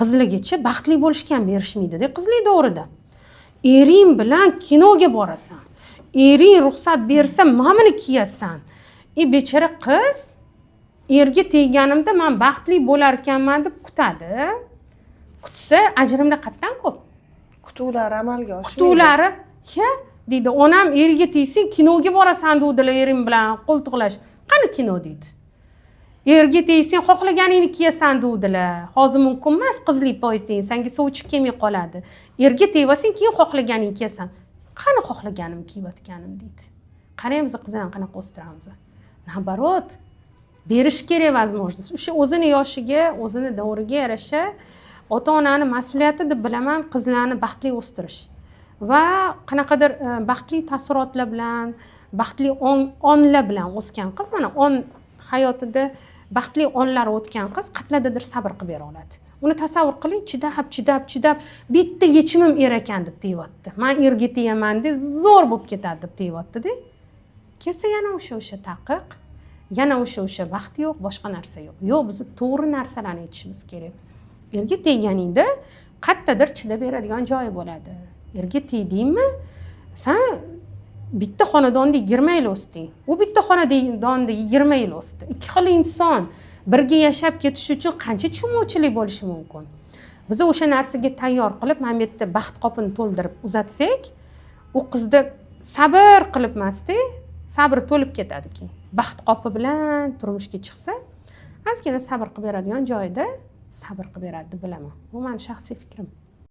qizligicha baxtli bo'lishga ham berishmaydi-da qizlik davrida. Ering bilan kinoga borasan. Ering ruxsat bersa, mamini kiyasan. Bechora qiz erga tegganimda men baxtli bo'lar ekanman deb kutadi. Kutsa, ajrimda qatdan ko'p. Kutuvlari amalga oshmaydi. Kutuvlari, deydi, onam erga tegsang kinoga borasan deydilar ering bilan qo'ltiqlash. Qani kino deydi. Erga tegsang xohlaganingni kiyasan deydilar. Hozir mumkin emas qizlik payting, senga sovchi kelmay qoladi. Erga tegvasang keyin xohlaganingni kiyasan. Qani xohlaganim kiyayotganim deydi. Qarang biz qizlarni qanaqa o'stiramiz. Nabarot, berish kerak возможность. O'sha o'zini yoshiga, o'zini davriga yarasha ota-onani mas'uliyati deb bilaman qizlarni baxtli o'stirish. Va qanaqadir baxtli taassurotlar bilan, baxtli onlar bilan o'sgan qiz, mana on hayotida baxtli onlar o'tgan qiz qatnadadir sabr qilib bera oladi. Uni tasavvur qiling, chidab bitta yechimim er ekan deb deyapti. Men erga tegaman deb zo'r bo'lib ketadi deb deyapti-da. Kelsa yana o'sha taqiq, yana o'sha vaqt yo'q, boshqa narsa yo'q. Yo'q, biz to'g'ri narsalarni aytishimiz kerak. Erga tegganingda qayerdadir chidab beradigan joyi bo'ladi. Erga tegdingmi, sen bitta xonadonda 20 yil o'sding. U bitta xonadonda 20 yil o'sdi. Ikki xil inson birga yashab ketish uchun qancha tushunmovchilik bo'lishi mumkin. Biz o'sha narsaga tayyor qilib, mana bu yerda baxt qopini to'ldirib uzatsak, u qizda sabr qilib emasda, sabr to'lib ketadi keyin. Baxt qopi bilan turmushga chiqsa, ozgina sabr qilib beradigan joyida sabr qilib beradi deb bilaman. Bu mening shaxsiy fikrim.